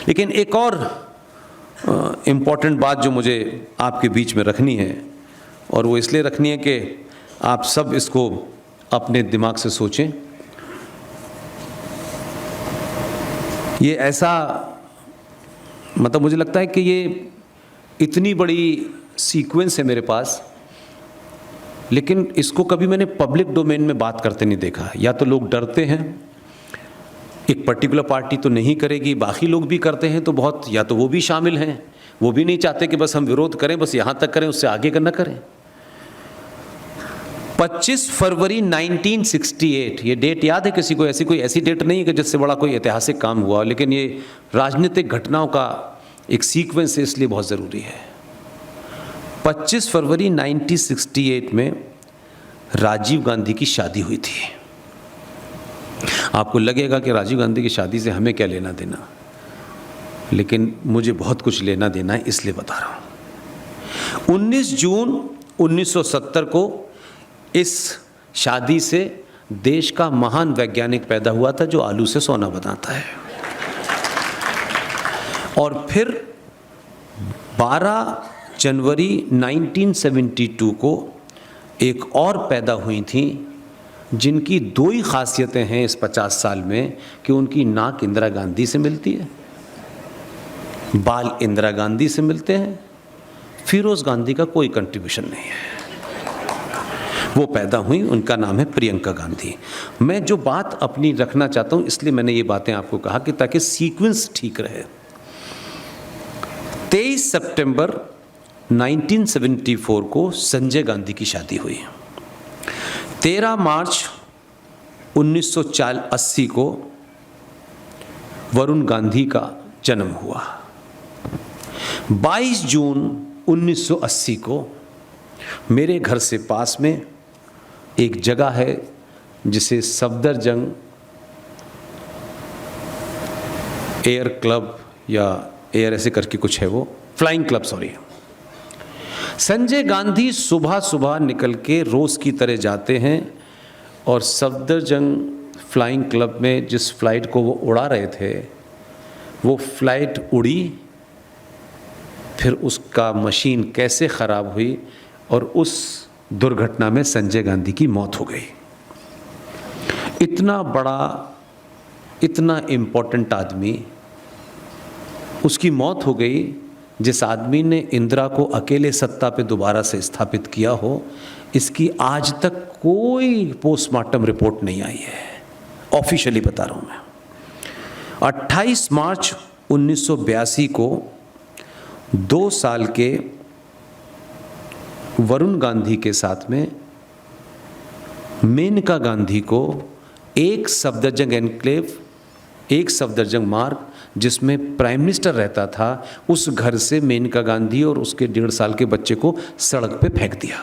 लेकिन एक और इम्पॉर्टेंट बात जो मुझे आपके बीच में रखनी है, और वो इसलिए रखनी है कि आप सब इसको अपने दिमाग से सोचें। ये ऐसा, मतलब मुझे लगता है कि ये इतनी बड़ी सीक्वेंस है मेरे पास, लेकिन इसको कभी मैंने पब्लिक डोमेन में बात करते नहीं देखा। या तो लोग डरते हैं, एक पर्टिकुलर पार्टी तो नहीं करेगी, बाकी लोग भी करते हैं तो बहुत, या तो वो भी शामिल हैं, वो भी नहीं चाहते कि बस हम विरोध करें, बस यहाँ तक करें, उससे आगे न करें। 25 फरवरी 1968, ये डेट याद है किसी को? कोई ऐसी डेट नहीं है कि जिससे बड़ा कोई ऐतिहासिक काम हुआ, लेकिन ये राजनीतिक घटनाओं का एक सीक्वेंस है, इसलिए बहुत ज़रूरी है। 25 फरवरी 1968 में राजीव गांधी की शादी हुई थी। आपको लगेगा कि राजीव गांधी की शादी से हमें क्या लेना देना, लेकिन मुझे बहुत कुछ लेना देना है, इसलिए बता रहा हूँ। 19 जून 1970 को इस शादी से देश का महान वैज्ञानिक पैदा हुआ था जो आलू से सोना बनाता है। और फिर 12 जनवरी 1972 को एक और पैदा हुई थी, जिनकी दो ही खासियतें हैं इस 50 साल में, कि उनकी नाक इंदिरा गांधी से मिलती है, बाल इंदिरा गांधी से मिलते हैं, फिरोज गांधी का कोई कंट्रीब्यूशन नहीं है। वो पैदा हुई, उनका नाम है प्रियंका गांधी। मैं जो बात अपनी रखना चाहता हूँ, इसलिए मैंने ये बातें आपको कहा कि ताकि सीक्वेंस ठीक रहे। 23 सितंबर 1974 को संजय गांधी की शादी हुई। 13 मार्च 1980 को वरुण गांधी का जन्म हुआ। 22 जून 1980 को मेरे घर से पास में एक जगह है जिसे सफदरजंग एयर क्लब या एयर ऐसे करके कुछ है, वो flying club, sorry. Sanjay Gandhi सुबह सुबह निकल के रोज़ की तरह जाते हैं और सफदरजंग फ्लाइंग क्लब में जिस फ्लाइट को वो उड़ा रहे थे, वो फ्लाइट उड़ी, फिर उसका मशीन कैसे ख़राब हुई और उस दुर्घटना में संजय गांधी की मौत हो गई। इतना बड़ा, इतना इम्पोर्टेंट आदमी, उसकी मौत हो गई जिस आदमी ने इंदिरा को अकेले सत्ता पे दोबारा से स्थापित किया हो। इसकी आज तक कोई पोस्टमार्टम रिपोर्ट नहीं आई है, ऑफिशियली बता रहा हूँ मैं। 28 मार्च 1982 को 2 साल के वरुण गांधी के साथ में मेनका गांधी को एक सफदरजंग एनक्लेव, एक सफदरजंग मार्ग जिसमें प्राइम मिनिस्टर रहता था, उस घर से मेनका गांधी और उसके 1.5 साल के बच्चे को सड़क पे फेंक दिया।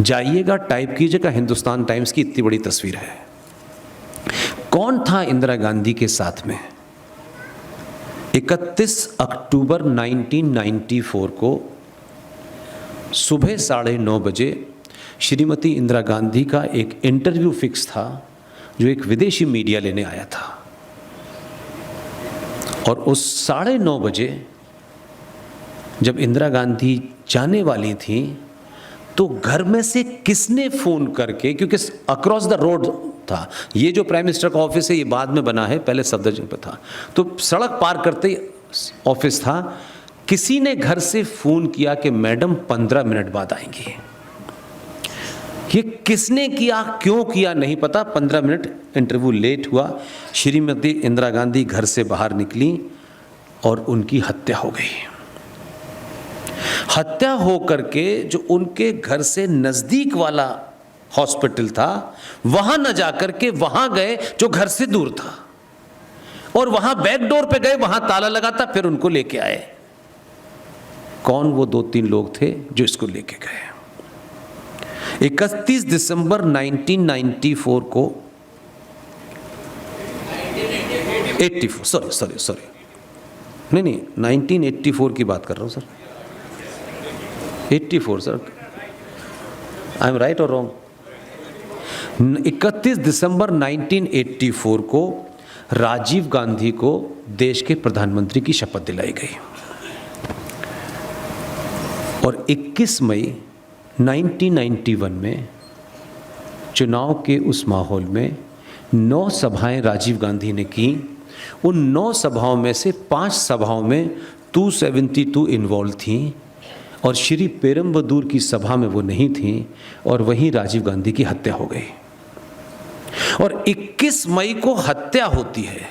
जाइएगा, टाइप कीजिएगा, हिंदुस्तान टाइम्स की इतनी बड़ी तस्वीर है। कौन था इंदिरा गांधी के साथ में? 31 अक्टूबर 1994 को सुबह 9:30 बजे श्रीमती इंदिरा गांधी का एक इंटरव्यू फिक्स था जो एक विदेशी मीडिया लेने आया था। और उस 9:30 बजे जब इंदिरा गांधी जाने वाली थी तो घर में से किसने फ़ोन करके, क्योंकि अक्रॉस द रोड था, ये जो प्राइम मिनिस्टर का ऑफिस है ये बाद में बना है, पहले सफदरजंग पे था, तो सड़क पार करते ही ऑफिस था। किसी ने घर से फ़ोन किया कि मैडम 15 मिनट बाद आएंगी। ये किसने किया, क्यों किया नहीं पता। 15 मिनट इंटरव्यू लेट हुआ, श्रीमती इंदिरा गांधी घर से बाहर निकली और उनकी हत्या हो गई। हत्या हो करके जो उनके घर से नज़दीक वाला हॉस्पिटल था वहां न जाकर के वहां गए जो घर से दूर था, और वहां बैक डोर पे गए, वहां ताला लगा था, फिर उनको लेके आए। कौन वो 2-3 लोग थे जो इसको लेके गए? 31 दिसंबर 1994 को 84 सॉरी नहीं 1984 की बात कर रहा हूँ sir, 84 sir, I am right और रॉन्ग? 31 दिसंबर 1984 को राजीव गांधी को देश के प्रधानमंत्री की शपथ दिलाई गई और 21 मई 1991 में चुनाव के उस माहौल में 9 सभाएं राजीव गांधी ने की। उन 9 सभाओं में से 5 सभाओं में 272 इन्वॉल्व थीं और श्री पेरुम्बदूर की सभा में वो नहीं थीं और वहीं राजीव गांधी की हत्या हो गई। और 21 मई को हत्या होती है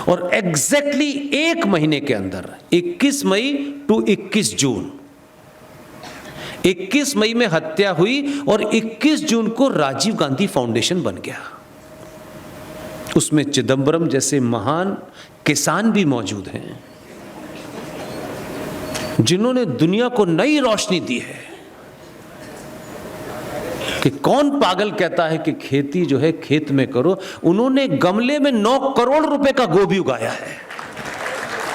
और एग्जैक्टली 1 महीने के अंदर 21 मई टू 21 जून 21 मई में हत्या हुई और 21 जून को राजीव गांधी फाउंडेशन बन गया। उसमें चिदंबरम जैसे महान किसान भी मौजूद हैं जिन्होंने दुनिया को नई रोशनी दी है कि कौन पागल कहता है कि खेती जो है खेत में करो। उन्होंने गमले में 9 करोड़ रुपए का गोभी उगाया है।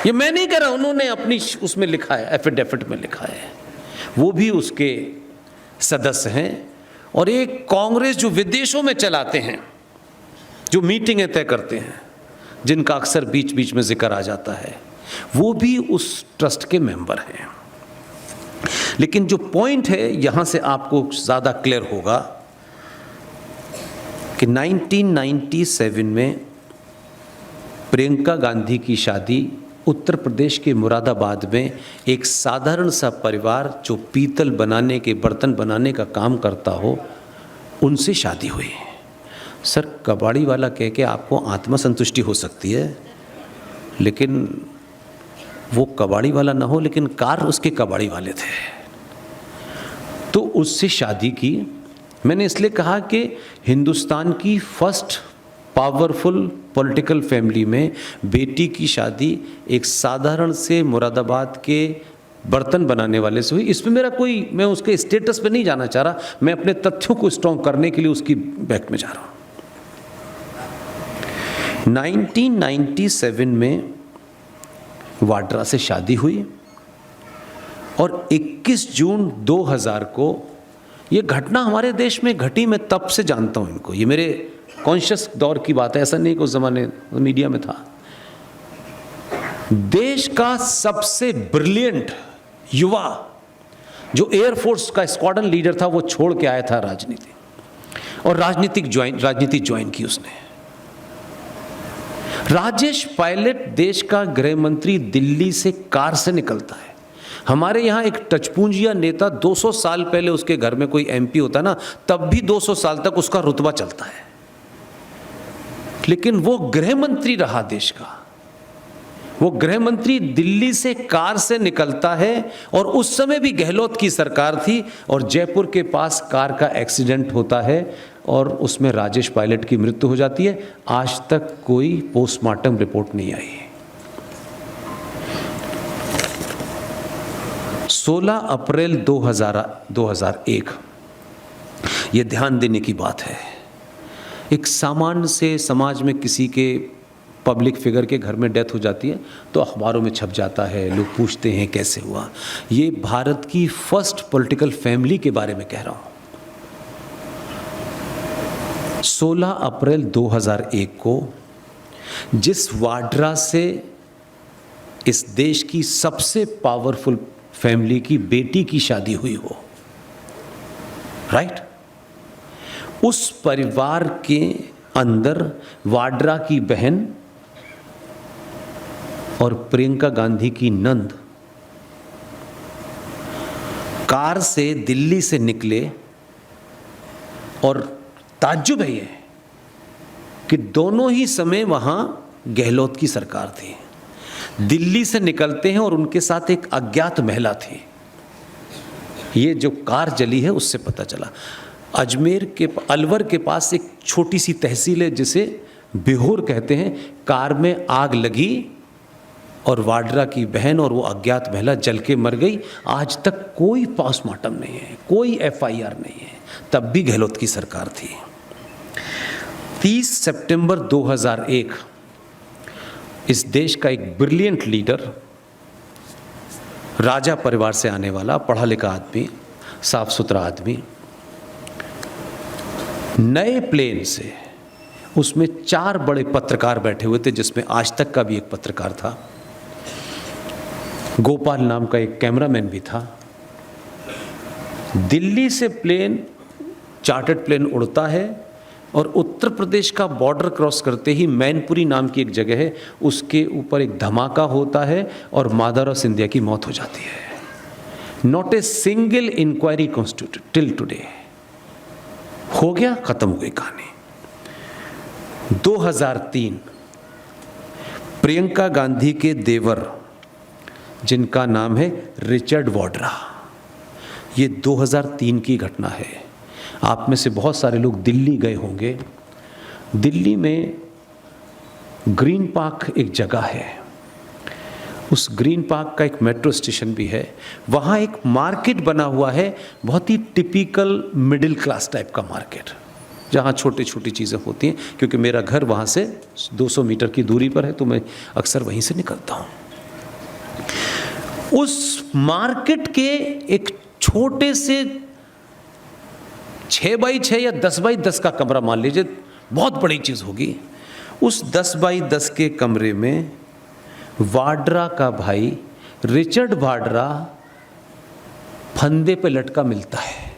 ये मैं नहीं कह रहा, उन्होंने अपनी उसमें लिखा है, एफिडेविट में लिखा है। वो भी उसके सदस्य हैं। और एक कांग्रेस जो विदेशों में चलाते हैं, जो मीटिंगें तय करते हैं, जिनका अक्सर बीच बीच में जिक्र आ जाता है, वो भी उस ट्रस्ट के मेंबर हैं। लेकिन जो पॉइंट है यहां से आपको ज़्यादा क्लियर होगा कि 1997 में प्रियंका गांधी की शादी उत्तर प्रदेश के मुरादाबाद में एक साधारण सा परिवार जो पीतल बनाने के बर्तन बनाने का काम करता हो, उनसे शादी हुई। सर, कबाड़ी वाला कह के आपको आत्मा संतुष्टि हो सकती है, लेकिन वो कबाड़ी वाला ना हो, लेकिन कार उसके कबाड़ी वाले थे, तो उससे शादी की। मैंने इसलिए कहा कि हिंदुस्तान की फर्स्ट पावरफुल पॉलिटिकल फैमिली में बेटी की शादी एक साधारण से मुरादाबाद के बर्तन बनाने वाले से हुई। इसमें मेरा कोई, मैं उसके स्टेटस पे नहीं जाना चाह रहा, मैं अपने तथ्यों को स्ट्रॉन्ग करने के लिए उसकी बैक में जा रहा हूँ। 1997 में वाड्रा से शादी हुई और 21 जून 2000 को ये घटना हमारे देश में घटी। मैं तब से जानता हूँ इनको, ये मेरे कॉन्शियस दौर की बात है, ऐसा नहीं कि उस ज़माने मीडिया में था। देश का सबसे ब्रिलियंट युवा जो एयरफोर्स का स्क्वाड्रन लीडर था, वो छोड़ के आया था राजनीति, और राजनीति ज्वाइन की उसने। राजेश पायलट देश का गृह मंत्री दिल्ली से कार से निकलता है। हमारे यहाँ एक टचपूंजिया नेता 200 साल पहले उसके घर में कोई एमपी होता ना, तब भी 200 साल तक उसका रुतबा चलता है, लेकिन वो गृह मंत्री रहा देश का। वो गृह मंत्री दिल्ली से कार से निकलता है और उस समय भी गहलोत की सरकार थी और जयपुर के पास कार का एक्सीडेंट होता है और उसमें राजेश पायलट की मृत्यु हो जाती है। आज तक कोई पोस्टमार्टम रिपोर्ट नहीं आई। 16 अप्रैल 2001, ये ध्यान देने की बात है, एक सामान्य से समाज में किसी के पब्लिक फिगर के घर में डेथ हो जाती है तो अखबारों में छप जाता है, लोग पूछते हैं कैसे हुआ। ये भारत की फर्स्ट पॉलिटिकल फैमिली के बारे में कह रहा हूं। 16 अप्रैल 2001 को जिस वाड्रा से इस देश की सबसे पावरफुल फैमिली की बेटी की शादी हुई हो, राइट, उस परिवार के अंदर वाड्रा की बहन और प्रियंका गांधी की नंद कार से दिल्ली से निकले। और ताज्जुब है ये कि दोनों ही समय वहां गहलोत की सरकार थी। दिल्ली से निकलते हैं और उनके साथ एक अज्ञात महिला थी। ये जो कार जली है उससे पता चला। अजमेर के अलवर के पास एक छोटी सी तहसील है जिसे बिहोर कहते हैं। कार में आग लगी और वाड्रा की बहन और वो अज्ञात महिला जल के मर गई। आज तक कोई पोस्टमार्टम नहीं है, कोई एफआईआर नहीं है। तब भी गहलोत की सरकार थी। 30 सितंबर 2001 इस देश का एक ब्रिलियंट लीडर, राजा परिवार से आने वाला पढ़ा लिखा आदमी, साफ सुथरा आदमी, नए प्लेन से उसमें 4 बड़े पत्रकार बैठे हुए थे, जिसमें आज तक का भी एक पत्रकार था, गोपाल नाम का एक कैमरामैन भी था। दिल्ली से प्लेन, चार्टर्ड प्लेन उड़ता है और उत्तर प्रदेश का बॉर्डर क्रॉस करते ही मैनपुरी नाम की एक जगह है, उसके ऊपर एक धमाका होता है और माधवराव सिंधिया की मौत हो जाती है। Not a single inquiry constituted till today. हो गया, खत्म हो गई कहानी। 2003 प्रियंका गांधी के देवर, जिनका नाम है रिचर्ड वाड्रा, ये 2003 की घटना है। आप में से बहुत सारे लोग दिल्ली गए होंगे। दिल्ली में ग्रीन पार्क एक जगह है, उस ग्रीन पार्क का एक मेट्रो स्टेशन भी है। वहाँ एक मार्केट बना हुआ है, बहुत ही टिपिकल मिडिल क्लास टाइप का मार्केट, जहाँ छोटी छोटी चीज़ें होती हैं। क्योंकि मेरा घर वहाँ से 200 मीटर की दूरी पर है, तो मैं अक्सर वहीं से निकलता हूँ। उस मार्केट के एक छोटे से 6 बाई 6 या 10 बाई 10 का कमरा मान लीजिए, बहुत बड़ी चीज़ होगी। उस 10 बाई 10 के कमरे में वाड्रा का भाई रिचर्ड वाड्रा फंदे पे लटका मिलता है,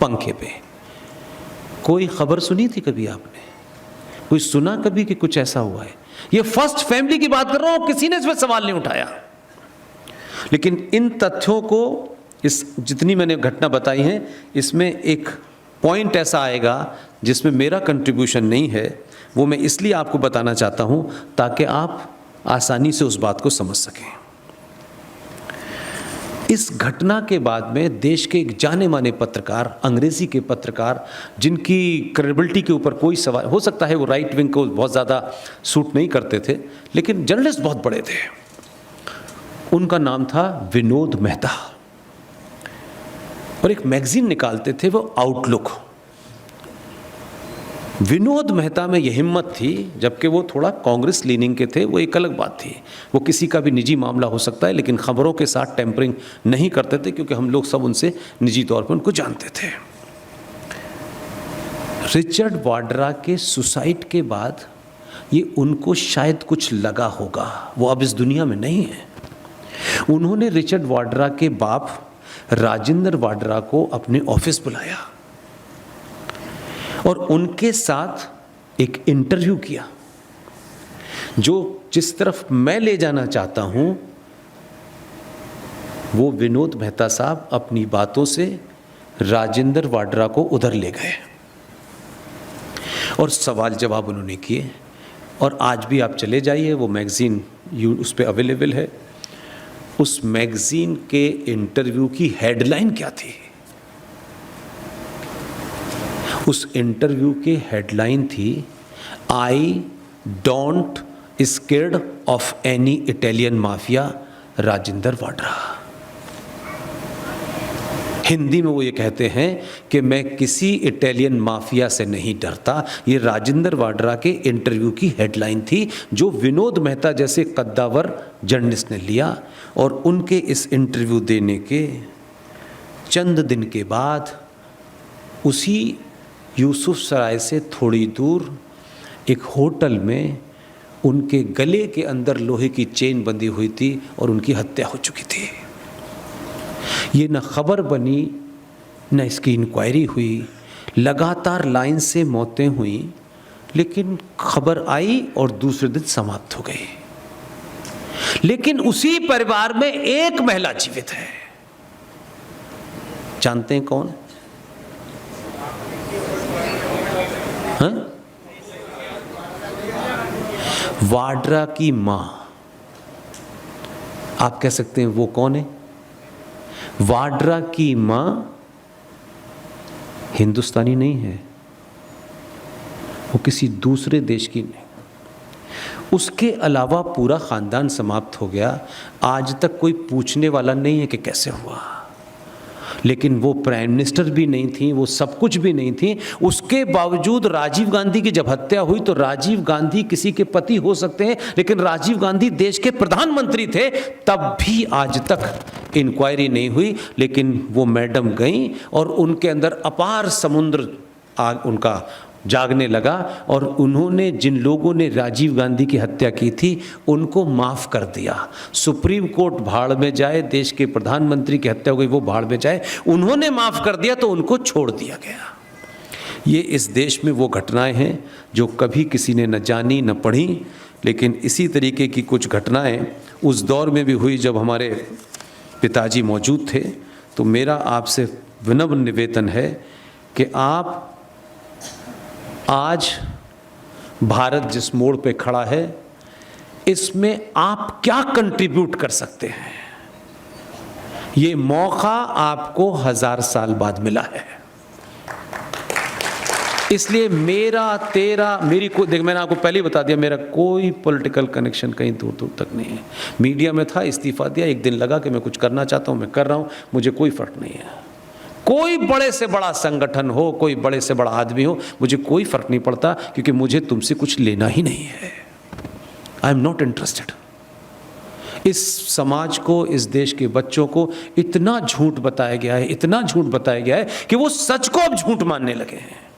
पंखे पे। कोई खबर सुनी थी कभी आपने? कोई सुना कभी कि कुछ ऐसा हुआ है? ये फर्स्ट फैमिली की बात कर रहा हूं, किसी ने इस पर सवाल नहीं उठाया। लेकिन इन तथ्यों को, इस जितनी मैंने घटना बताई हैं, इसमें एक पॉइंट ऐसा आएगा जिसमें मेरा कंट्रीब्यूशन नहीं है, वो मैं इसलिए आपको बताना चाहता हूं ताकि आप आसानी से उस बात को समझ सकें। इस घटना के बाद में देश के एक जाने माने पत्रकार, अंग्रेजी के पत्रकार, जिनकी क्रेडिबिलिटी के ऊपर कोई सवाल, हो सकता है वो राइट विंग को बहुत ज़्यादा सूट नहीं करते थे, लेकिन जर्नलिस्ट बहुत बड़े थे। उनका नाम था विनोद मेहता, और एक मैगजीन निकालते थे वो आउटलुक। विनोद मेहता में यह हिम्मत थी, जबकि वो थोड़ा कांग्रेस लीनिंग के थे, वो एक अलग बात थी, वो किसी का भी निजी मामला हो सकता है, लेकिन खबरों के साथ टेम्परिंग नहीं करते थे, क्योंकि हम लोग सब उनसे निजी तौर पर उनको जानते थे। रिचर्ड वाड्रा के सुसाइड के बाद ये उनको शायद कुछ लगा होगा, वो अब इस दुनिया में नहीं है। उन्होंने रिचर्ड वाड्रा के बाप राजेंद्र वाड्रा को अपने ऑफिस बुलाया और उनके साथ एक इंटरव्यू किया। जिस तरफ मैं ले जाना चाहता हूं, वो विनोद मेहता साहब अपनी बातों से राजेंद्र वाड्रा को उधर ले गए और सवाल जवाब उन्होंने किए। और आज भी आप चले जाइए, वो मैगजीन उस पर अवेलेबल है। उस मैगजीन के इंटरव्यू की हेडलाइन क्या थी? उस इंटरव्यू की हेडलाइन थी, I don't scared of any Italian mafia, Rajendra Vadra. Hindi में वो ये कहते हैं कि मैं किसी इटालियन माफिया से नहीं डरता। ये राजेंद्र वाड्रा के इंटरव्यू की हेडलाइन थी, जो विनोद मेहता जैसे कद्दावर जर्नलिस्ट ने लिया। और उनके इस इंटरव्यू देने के चंद दिन के बाद उसी यूसुफ सराय से थोड़ी दूर एक होटल में उनके गले के अंदर लोहे की चेन बंधी हुई थी और उनकी हत्या हो चुकी थी। ये न खबर बनी, न इसकी इंक्वायरी हुई, लगातार लाइन से मौतें हुई, लेकिन खबर आई और दूसरे दिन समाप्त हो गई। लेकिन उसी परिवार में एक महिला जीवित है। जानते हैं कौन? हाँ? वाड्रा की मां। आप कह सकते हैं वो कौन है? वाड्रा की मां हिंदुस्तानी नहीं है, वो किसी दूसरे देश की नहीं। उसके अलावा पूरा खानदान समाप्त हो गया। आज तक कोई पूछने वाला नहीं है कि कैसे हुआ। लेकिन वो प्राइम मिनिस्टर भी नहीं थी, वो सब कुछ भी नहीं थी। उसके बावजूद राजीव गांधी की जब हत्या हुई, तो राजीव गांधी किसी के पति हो सकते हैं, लेकिन राजीव गांधी देश के प्रधानमंत्री थे, तब भी आज तक इंक्वायरी नहीं हुई। लेकिन वो मैडम गई और उनके अंदर अपार समुद्र आग उनका जागने लगा और उन्होंने जिन लोगों ने राजीव गांधी की हत्या की थी उनको माफ़ कर दिया। सुप्रीम कोर्ट भाड़ में जाए, देश के प्रधानमंत्री की हत्या हो गई वो भाड़ में जाए, उन्होंने माफ़ कर दिया तो उनको छोड़ दिया गया। ये इस देश में वो घटनाएं हैं जो कभी किसी ने न जानी न पढ़ी, लेकिन इसी तरीके की कुछ घटनाएं उस दौर में भी हुई जब हमारे पिताजी मौजूद थे। तो मेरा आपसे विनम्र निवेदन है कि आप आज भारत जिस मोड़ पे खड़ा है इसमें आप क्या कंट्रीब्यूट कर सकते हैं। ये मौका आपको 1000 साल बाद मिला है। इसलिए मेरा तेरा मेरी कोई, देख मैंने आपको पहले ही बता दिया, मेरा कोई पॉलिटिकल कनेक्शन कहीं दूर दूर तक नहीं है। मीडिया में था, इस्तीफा दिया, एक दिन लगा कि मैं कुछ करना चाहता हूं, मैं कर रहा हूं, मुझे कोई फर्क नहीं है। कोई बड़े से बड़ा संगठन हो, कोई बड़े से बड़ा आदमी हो, मुझे कोई फर्क नहीं पड़ता, क्योंकि मुझे तुमसे कुछ लेना ही नहीं है। I am not interested. इस समाज को, इस देश के बच्चों को इतना झूठ बताया गया है, इतना झूठ बताया गया है कि वो सच को अब झूठ मानने लगे हैं।